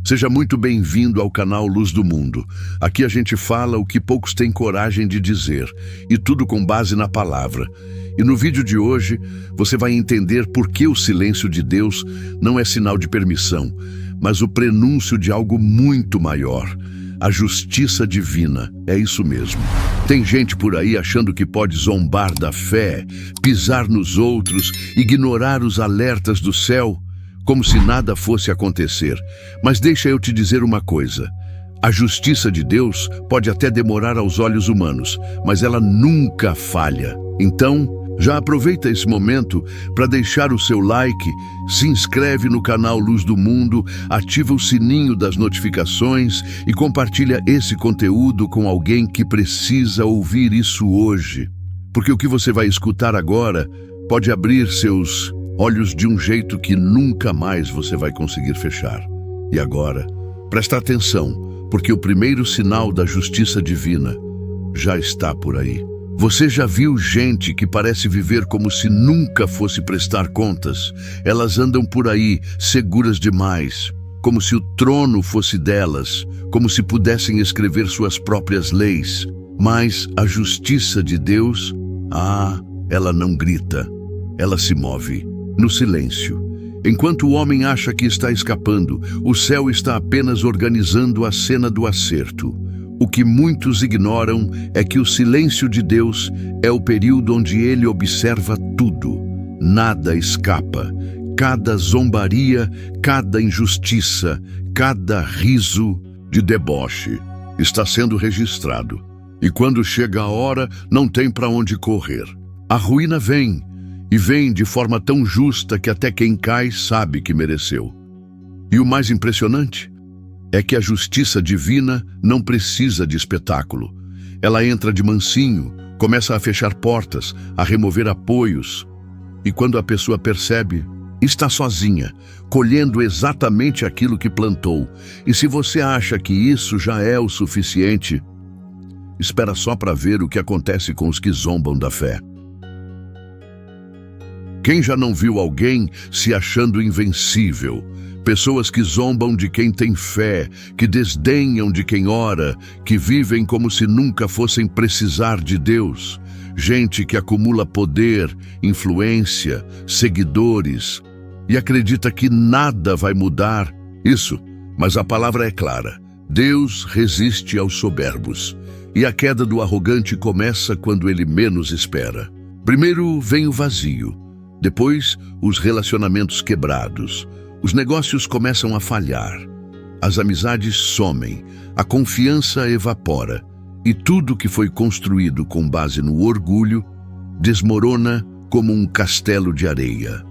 Seja muito bem-vindo ao canal Luz do Mundo. Aqui a gente fala o que poucos têm coragem de dizer, e tudo com base na palavra. E no vídeo de hoje, você vai entender por que o silêncio de Deus não é sinal de permissão, mas o prenúncio de algo muito maior. A justiça divina, é isso mesmo. Tem gente por aí achando que pode zombar da fé, pisar nos outros, ignorar os alertas do céu, como se nada fosse acontecer. Mas deixa eu te dizer uma coisa. A justiça de Deus pode até demorar aos olhos humanos, mas ela nunca falha. Então, já aproveita esse momento para deixar o seu like, se inscreve no canal Luz do Mundo, ativa o sininho das notificações e compartilha esse conteúdo com alguém que precisa ouvir isso hoje. Porque o que você vai escutar agora pode abrir seus olhos de um jeito que nunca mais você vai conseguir fechar. E agora, presta atenção, porque o primeiro sinal da justiça divina já está por aí. Você já viu gente que parece viver como se nunca fosse prestar contas? Elas andam por aí, seguras demais, como se o trono fosse delas, como se pudessem escrever suas próprias leis. Mas a justiça de Deus, ela não grita, ela se move no silêncio. Enquanto o homem acha que está escapando, o céu está apenas organizando a cena do acerto. O que muitos ignoram é que o silêncio de Deus é o período onde ele observa tudo. Nada escapa. Cada zombaria, cada injustiça, cada riso de deboche está sendo registrado. E quando chega a hora, não tem para onde correr. A ruína vem, e vem de forma tão justa que até quem cai sabe que mereceu. E o mais impressionante é que a justiça divina não precisa de espetáculo. Ela entra de mansinho, começa a fechar portas, a remover apoios. E quando a pessoa percebe, está sozinha, colhendo exatamente aquilo que plantou. E se você acha que isso já é o suficiente, espera só para ver o que acontece com os que zombam da fé. Quem já não viu alguém se achando invencível? Pessoas que zombam de quem tem fé, que desdenham de quem ora, que vivem como se nunca fossem precisar de Deus. Gente que acumula poder, influência, seguidores e acredita que nada vai mudar isso. Mas a palavra é clara. Deus resiste aos soberbos. E a queda do arrogante começa quando ele menos espera. Primeiro vem o vazio. Depois, os relacionamentos quebrados. Os negócios começam a falhar. As amizades somem. A confiança evapora. E tudo que foi construído com base no orgulho desmorona como um castelo de areia.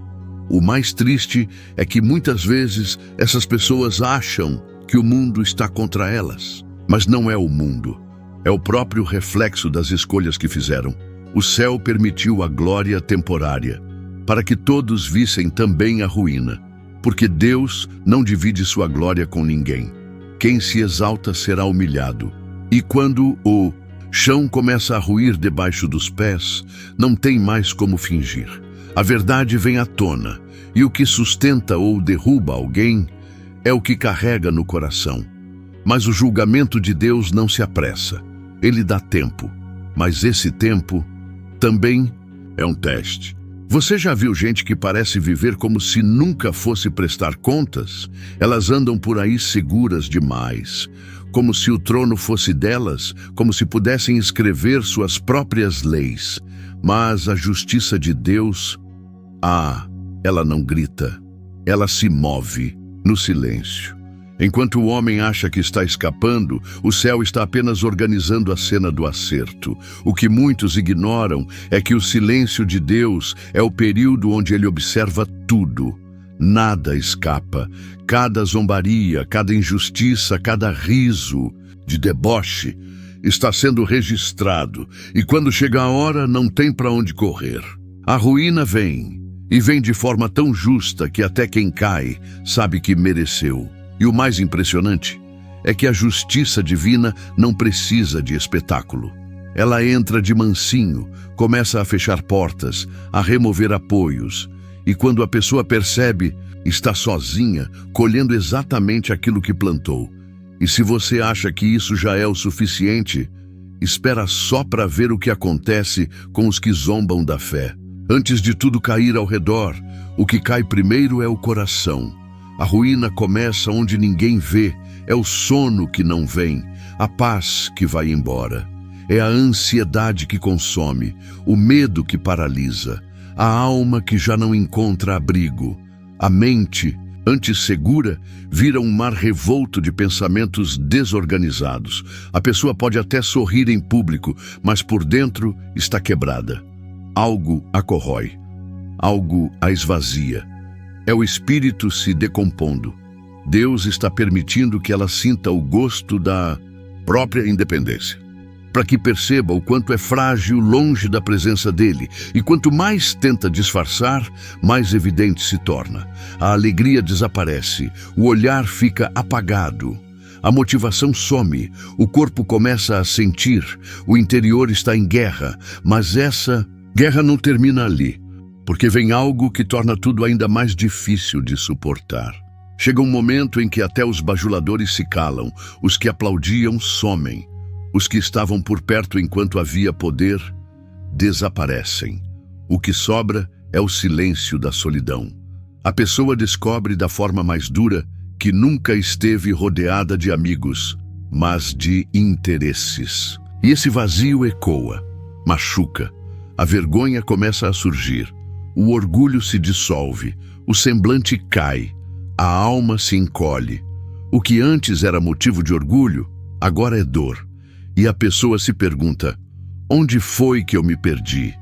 O mais triste é que muitas vezes essas pessoas acham que o mundo está contra elas. Mas não é o mundo. É o próprio reflexo das escolhas que fizeram. O céu permitiu a glória temporária, para que todos vissem também a ruína, porque Deus não divide sua glória com ninguém. Quem se exalta será humilhado. E quando o chão começa a ruir debaixo dos pés, não tem mais como fingir. A verdade vem à tona, e o que sustenta ou derruba alguém é o que carrega no coração. Mas o julgamento de Deus não se apressa. Ele dá tempo, mas esse tempo também é um teste. Você já viu gente que parece viver como se nunca fosse prestar contas? Elas andam por aí seguras demais, como se o trono fosse delas, como se pudessem escrever suas próprias leis. Mas a justiça de Deus, ela não grita, ela se move no silêncio. Enquanto o homem acha que está escapando, o céu está apenas organizando a cena do acerto. O que muitos ignoram é que o silêncio de Deus é o período onde ele observa tudo. Nada escapa. Cada zombaria, cada injustiça, cada riso de deboche está sendo registrado. E quando chega a hora, não tem para onde correr. A ruína vem, e vem de forma tão justa que até quem cai sabe que mereceu. E o mais impressionante é que a justiça divina não precisa de espetáculo. Ela entra de mansinho, começa a fechar portas, a remover apoios. E quando a pessoa percebe, está sozinha, colhendo exatamente aquilo que plantou. E se você acha que isso já é o suficiente, espera só para ver o que acontece com os que zombam da fé. Antes de tudo cair ao redor, o que cai primeiro é o coração. A ruína começa onde ninguém vê, é o sono que não vem, a paz que vai embora. É a ansiedade que consome, o medo que paralisa, a alma que já não encontra abrigo. A mente, antes segura, vira um mar revolto de pensamentos desorganizados. A pessoa pode até sorrir em público, mas por dentro está quebrada. Algo a corrói, algo a esvazia. É o espírito se decompondo. Deus está permitindo que ela sinta o gosto da própria independência, para que perceba o quanto é frágil longe da presença dele. E quanto mais tenta disfarçar, mais evidente se torna. A alegria desaparece, o olhar fica apagado, a motivação some, o corpo começa a sentir, o interior está em guerra, mas essa guerra não termina ali, porque vem algo que torna tudo ainda mais difícil de suportar. Chega um momento em que até os bajuladores se calam, os que aplaudiam somem. Os que estavam por perto enquanto havia poder, desaparecem. O que sobra é o silêncio da solidão. A pessoa descobre da forma mais dura que nunca esteve rodeada de amigos, mas de interesses. E esse vazio ecoa, machuca. A vergonha começa a surgir. O orgulho se dissolve, o semblante cai, a alma se encolhe. O que antes era motivo de orgulho, agora é dor. E a pessoa se pergunta: onde foi que eu me perdi?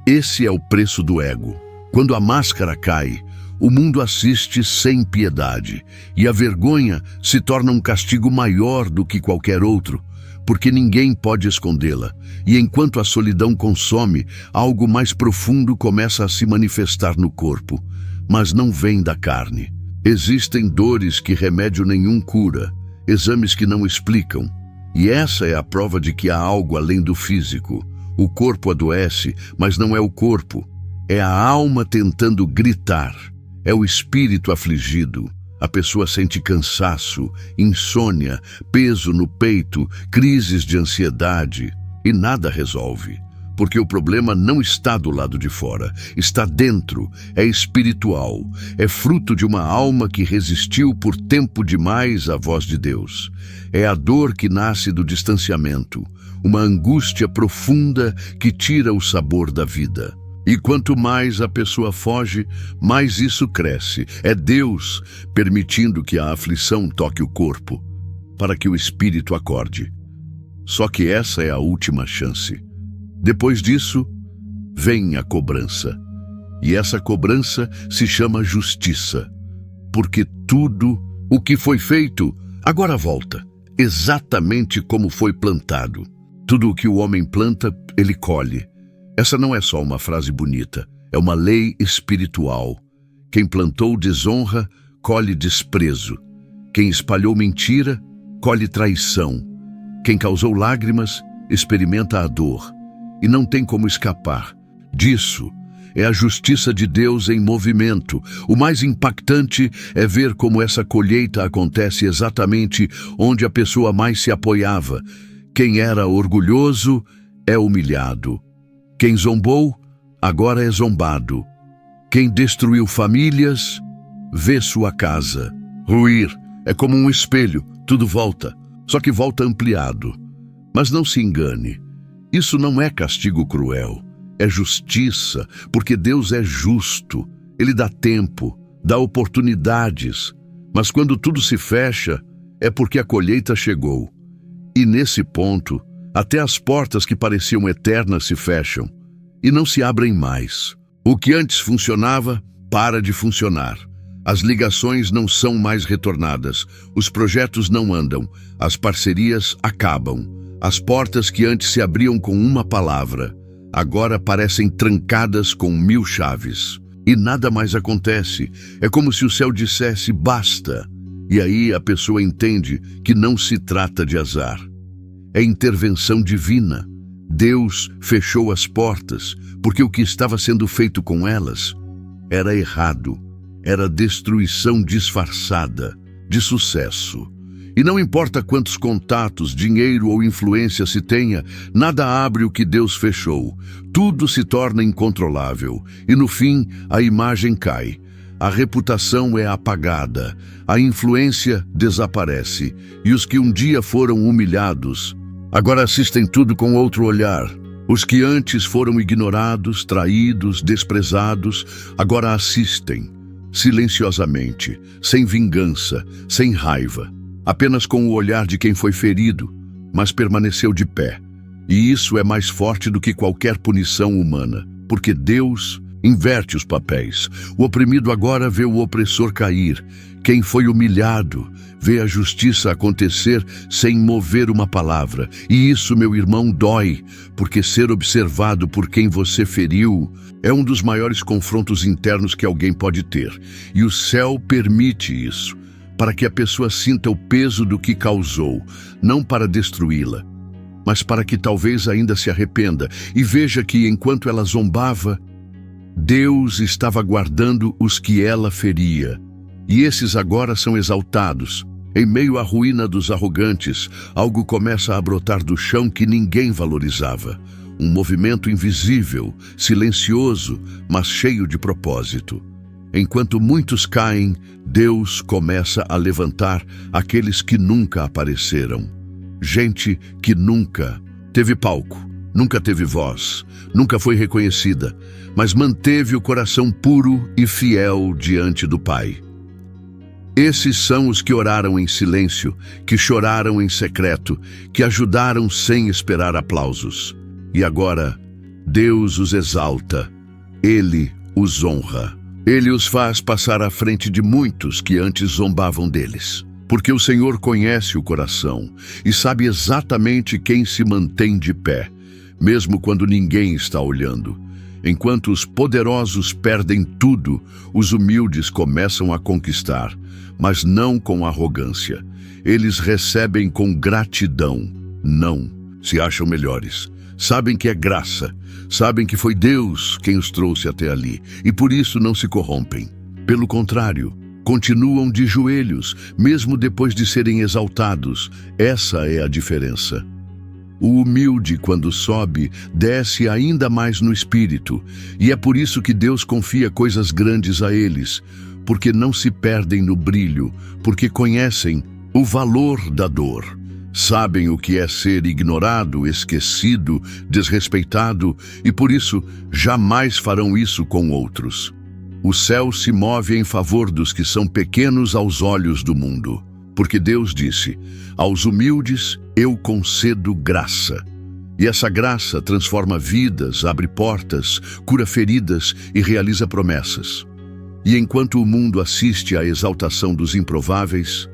Esse é o preço do ego. Quando a máscara cai, o mundo assiste sem piedade, e a vergonha se torna um castigo maior do que qualquer outro, porque ninguém pode escondê-la. E enquanto a solidão consome, algo mais profundo começa a se manifestar no corpo, mas não vem da carne. Existem dores que remédio nenhum cura, exames que não explicam. E essa é a prova de que há algo além do físico. O corpo adoece, mas não é o corpo. É a alma tentando gritar. É o espírito afligido. A pessoa sente cansaço, insônia, peso no peito, crises de ansiedade. E nada resolve. Porque o problema não está do lado de fora, está dentro, é espiritual, é fruto de uma alma que resistiu por tempo demais à voz de Deus. É a dor que nasce do distanciamento, uma angústia profunda que tira o sabor da vida. E quanto mais a pessoa foge, mais isso cresce. É Deus permitindo que a aflição toque o corpo, para que o espírito acorde. Só que essa é a última chance. Depois disso, vem a cobrança. E essa cobrança se chama justiça. Porque tudo o que foi feito, agora volta, exatamente como foi plantado. Tudo o que o homem planta, ele colhe. Essa não é só uma frase bonita, é uma lei espiritual. Quem plantou desonra, colhe desprezo. Quem espalhou mentira, colhe traição. Quem causou lágrimas, experimenta a dor. E não tem como escapar disso. É a justiça de Deus em movimento. O mais impactante é ver como essa colheita acontece exatamente onde a pessoa mais se apoiava. Quem era orgulhoso é humilhado. Quem zombou, agora é zombado. Quem destruiu famílias, vê sua casa ruir. É como um espelho, tudo volta, só que volta ampliado. Mas não se engane. Isso não é castigo cruel, é justiça, porque Deus é justo. Ele dá tempo, dá oportunidades, mas quando tudo se fecha, é porque a colheita chegou. E nesse ponto, até as portas que pareciam eternas se fecham e não se abrem mais. O que antes funcionava, para de funcionar. As ligações não são mais retornadas, os projetos não andam, as parcerias acabam. As portas que antes se abriam com uma palavra, agora parecem trancadas com 1000 chaves. E nada mais acontece. É como se o céu dissesse basta. E aí a pessoa entende que não se trata de azar. É intervenção divina. Deus fechou as portas, porque o que estava sendo feito com elas era errado. era destruição disfarçada de sucesso. E não importa quantos contatos, dinheiro ou influência se tenha, nada abre o que Deus fechou. Tudo se torna incontrolável e, no fim, a imagem cai. A reputação é apagada, a influência desaparece e os que um dia foram humilhados agora assistem tudo com outro olhar. Os que antes foram ignorados, traídos, desprezados, agora assistem silenciosamente, sem vingança, sem raiva, apenas com o olhar de quem foi ferido, mas permaneceu de pé. E isso é mais forte do que qualquer punição humana, porque Deus inverte os papéis. O oprimido agora vê o opressor cair. Quem foi humilhado vê a justiça acontecer sem mover uma palavra. E isso, meu irmão, dói, porque ser observado por quem você feriu é um dos maiores confrontos internos que alguém pode ter. E o céu permite isso, para que a pessoa sinta o peso do que causou, não para destruí-la, mas para que talvez ainda se arrependa e veja que, enquanto ela zombava, Deus estava guardando os que ela feria. E esses agora são exaltados. Em meio à ruína dos arrogantes, algo começa a brotar do chão que ninguém valorizava. Um movimento invisível, silencioso, mas cheio de propósito. Enquanto muitos caem, Deus começa a levantar aqueles que nunca apareceram. Gente que nunca teve palco, nunca teve voz, nunca foi reconhecida, mas manteve o coração puro e fiel diante do Pai. Esses são os que oraram em silêncio, que choraram em secreto, que ajudaram sem esperar aplausos. E agora, Deus os exalta, Ele os honra. Ele os faz passar à frente de muitos que antes zombavam deles. Porque o Senhor conhece o coração e sabe exatamente quem se mantém de pé, mesmo quando ninguém está olhando. Enquanto os poderosos perdem tudo, os humildes começam a conquistar, mas não com arrogância. Eles recebem com gratidão, não se acham melhores. Sabem que é graça, sabem que foi Deus quem os trouxe até ali, e por isso não se corrompem. Pelo contrário, continuam de joelhos, mesmo depois de serem exaltados. Essa é a diferença. O humilde, quando sobe, desce ainda mais no espírito, e é por isso que Deus confia coisas grandes a eles, porque não se perdem no brilho, porque conhecem o valor da dor. Sabem o que é ser ignorado, esquecido, desrespeitado, e por isso jamais farão isso com outros. O céu se move em favor dos que são pequenos aos olhos do mundo, porque Deus disse: aos humildes eu concedo graça. E essa graça transforma vidas, abre portas, cura feridas e realiza promessas. E enquanto o mundo assiste à exaltação dos improváveis,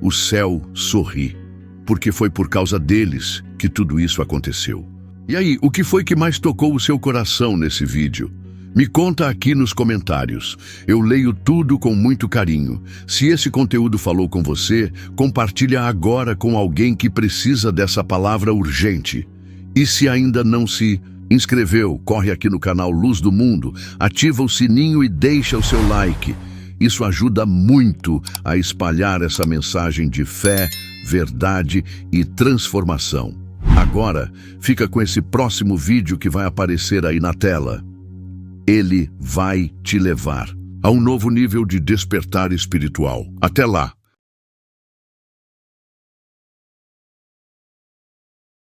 o céu sorri, porque foi por causa deles que tudo isso aconteceu. E aí, o que foi que mais tocou o seu coração nesse vídeo? Me conta aqui nos comentários. Eu leio tudo com muito carinho. Se esse conteúdo falou com você, compartilha agora com alguém que precisa dessa palavra urgente. E se ainda não se inscreveu, corre aqui no canal Luz do Mundo, ativa o sininho e deixa o seu like. Isso ajuda muito a espalhar essa mensagem de fé, verdade e transformação. Agora, fica com esse próximo vídeo que vai aparecer aí na tela. Ele vai te levar a um novo nível de despertar espiritual. Até lá!